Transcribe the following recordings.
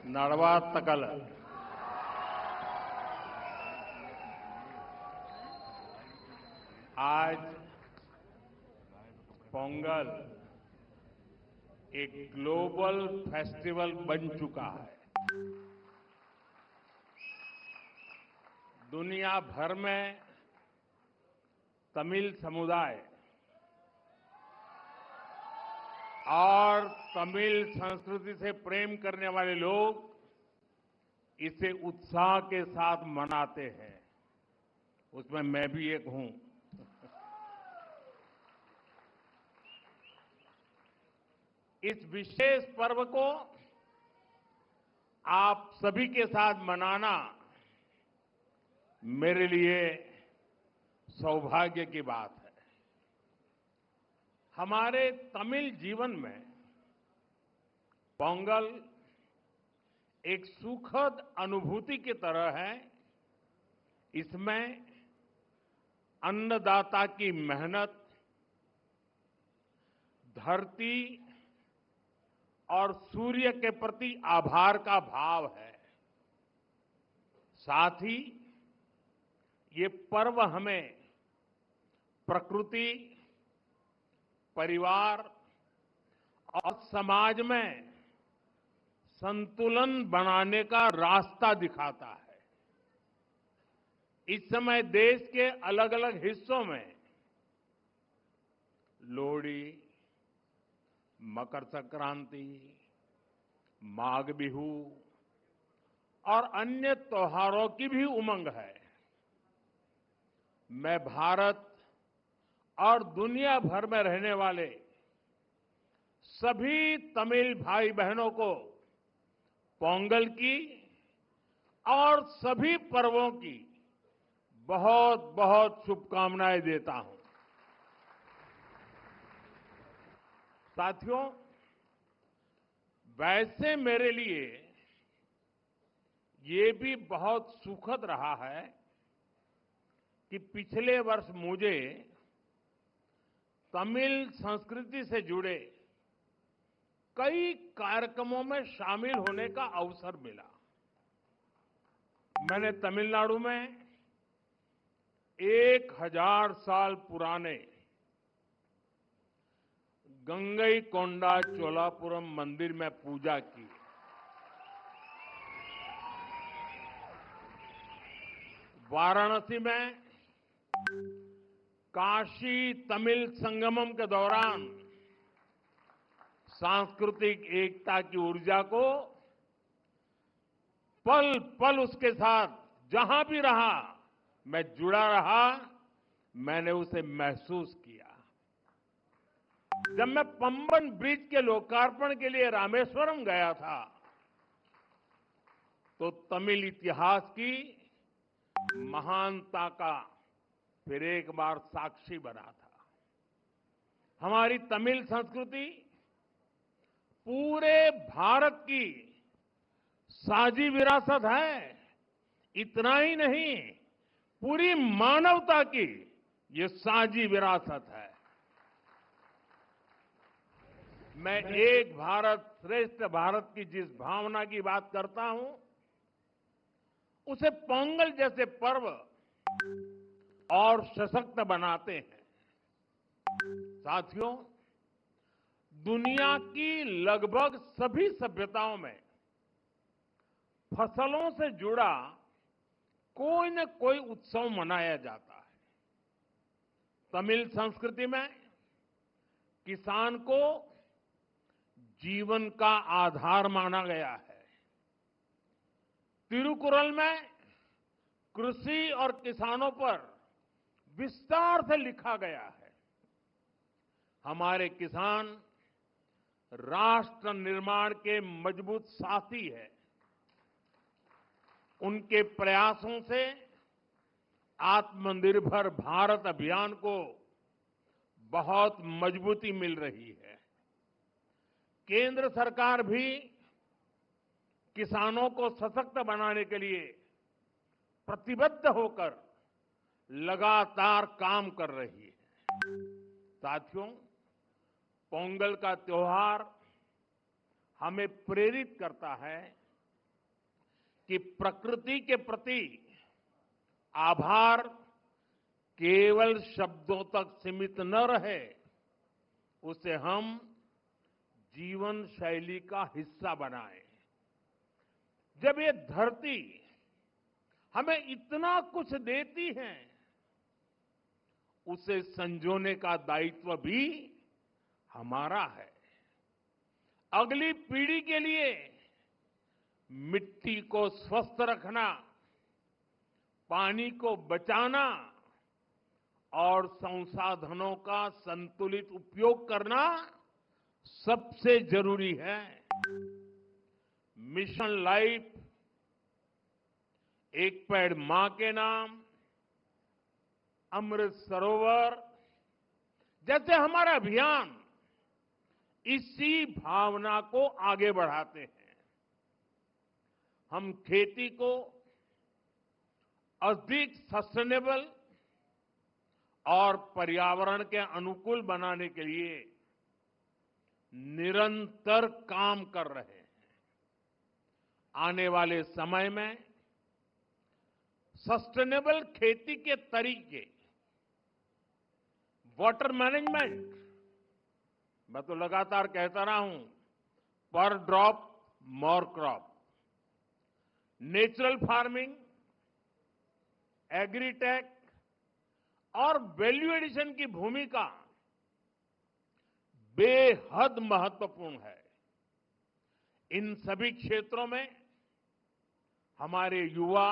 नड़वातकल आज पोंगल एक global festival बन चुका है। दुनिया भर में तमिल समुदाय और तमिल संस्कृति से प्रेम करने वाले लोग इसे उत्साह के साथ मनाते हैं। उसमें मैं भी एक हूं। इस विशेष पर्व को आप सभी के साथ मनाना मेरे लिए सौभाग्य की बात है। हमारे तमिल जीवन में पोंगल एक सुखद अनुभूति की तरह है। इसमें अन्नदाता की मेहनत, धरती और सूर्य के प्रति आभार का भाव है। साथ ही ये पर्व हमें प्रकृति, परिवार और समाज में संतुलन बनाने का रास्ता दिखाता है। इस समय देश के अलग अलग हिस्सों में लोहड़ी, मकर संक्रांति, माघ बिहू और अन्य त्योहारों की भी उमंग है। मैं भारत और दुनिया भर में रहने वाले सभी तमिल भाई बहनों को पोंगल की और सभी पर्वों की बहुत बहुत शुभकामनाएं देता हूं। साथियों, वैसे मेरे लिए ये भी बहुत सुखद रहा है कि पिछले वर्ष मुझे तमिल संस्कृति से जुड़े कई कार्यक्रमों में शामिल होने का अवसर मिला। मैंने तमिलनाडु में 1000 साल पुराने गंगईकोंडा चोलापुरम मंदिर में पूजा की। वाराणसी में काशी तमिल संगमम के दौरान सांस्कृतिक एकता की ऊर्जा को पल पल उसके साथ जहां भी रहा मैं जुड़ा रहा, मैंने उसे महसूस किया। जब मैं पंबन ब्रिज के लोकार्पण के लिए रामेश्वरम गया था तो तमिल इतिहास की महानता का फिर एक बार साक्षी बना था। हमारी तमिल संस्कृति पूरे भारत की साझी विरासत है। इतना ही नहीं, पूरी मानवता की ये साझी विरासत है। मैं एक भारत श्रेष्ठ भारत की जिस भावना की बात करता हूं, उसे पोंगल जैसे पर्व और सशक्त बनाते हैं। साथियों, दुनिया की लगभग सभी सभ्यताओं में फसलों से जुड़ा कोई न कोई उत्सव मनाया जाता है। तमिल संस्कृति में किसान को जीवन का आधार माना गया है। तिरुकुरल में कृषि और किसानों पर विस्तार से लिखा गया है। हमारे किसान राष्ट्र निर्माण के मजबूत साथी है। उनके प्रयासों से आत्मनिर्भर भारत अभियान को बहुत मजबूती मिल रही है। केंद्र सरकार भी किसानों को सशक्त बनाने के लिए प्रतिबद्ध होकर लगातार काम कर रही है। साथियों, पोंगल का त्योहार हमें प्रेरित करता है कि प्रकृति के प्रति आभार केवल शब्दों तक सीमित न रहे, उसे हम जीवन शैली का हिस्सा बनाएं। जब ये धरती हमें इतना कुछ देती है, उसे संजोने का दायित्व भी हमारा है। अगली पीढ़ी के लिए मिट्टी को स्वस्थ रखना, पानी को बचाना और संसाधनों का संतुलित उपयोग करना सबसे जरूरी है। मिशन लाइफ, एक पेड़ मां के नाम, अमृत सरोवर जैसे हमारा अभियान इसी भावना को आगे बढ़ाते हैं। हम खेती को अधिक सस्टेनेबल और पर्यावरण के अनुकूल बनाने के लिए निरंतर काम कर रहे हैं। आने वाले समय में सस्टेनेबल खेती के तरीके, वाटर मैनेजमेंट, मैं तो लगातार कहता रहा हूं, पर drop more crop, natural farming, agritech और वैल्यू एडिशन की भूमिका बेहद महत्वपूर्ण है। इन सभी क्षेत्रों में हमारे युवा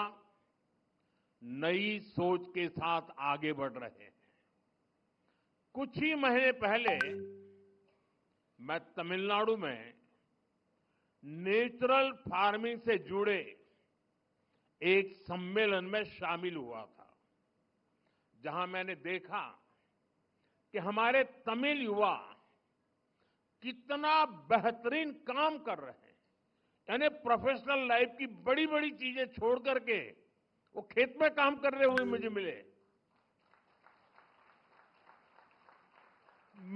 नई सोच के साथ आगे बढ़ रहे हैं। कुछ ही महीने पहले मैं तमिलनाडु में नेचुरल फार्मिंग से जुड़े एक सम्मेलन में शामिल हुआ था, जहां मैंने देखा कि हमारे तमिल युवा कितना बेहतरीन काम कर रहे हैं। यानी प्रोफेशनल लाइफ की बड़ी बड़ी चीजें छोड़ करके वो खेत में काम कर रहे हुए मुझे मिले।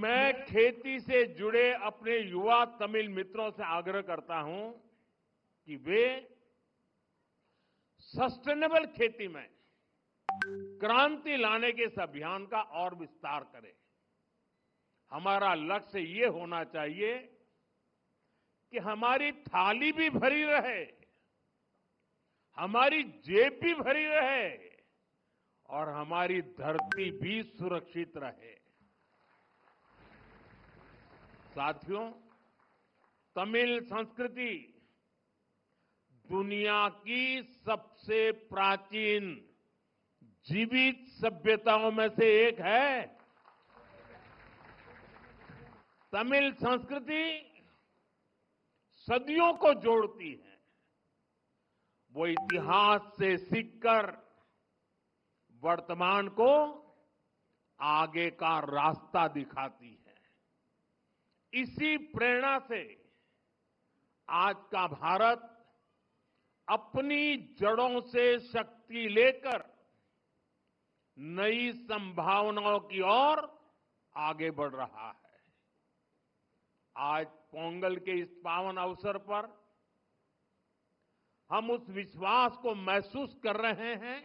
मैं खेती से जुड़े अपने युवा तमिल मित्रों से आग्रह करता हूं कि वे सस्टेनेबल खेती में क्रांति लाने के इस अभियान का और विस्तार करें। हमारा लक्ष्य ये होना चाहिए कि हमारी थाली भी भरी रहे, हमारी जेब भी भरी रहे और हमारी धरती भी सुरक्षित रहे। साथियों, तमिल संस्कृति दुनिया की सबसे प्राचीन जीवित सभ्यताओं में से एक है। तमिल संस्कृति सदियों को जोड़ती है। वो इतिहास से सीखकर वर्तमान को आगे का रास्ता दिखाती है। इसी प्रेरणा से आज का भारत अपनी जड़ों से शक्ति लेकर नई संभावनाओं की ओर आगे बढ़ रहा है। आज पोंगल के इस पावन अवसर पर हम उस विश्वास को महसूस कर रहे हैं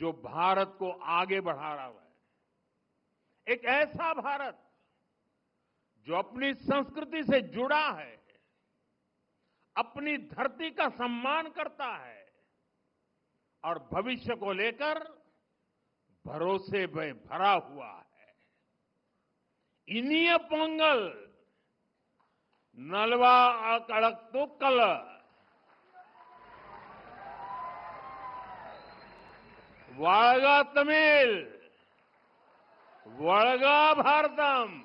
जो भारत को आगे बढ़ा रहा है। एक ऐसा भारत जो अपनी संस्कृति से जुड़ा है, अपनी धरती का सम्मान करता है और भविष्य को लेकर भरोसे में भरा हुआ है। इनिय पोंगल नलवा कड़कतुक्कल, वाळगा तमिल, वळगा भारतम।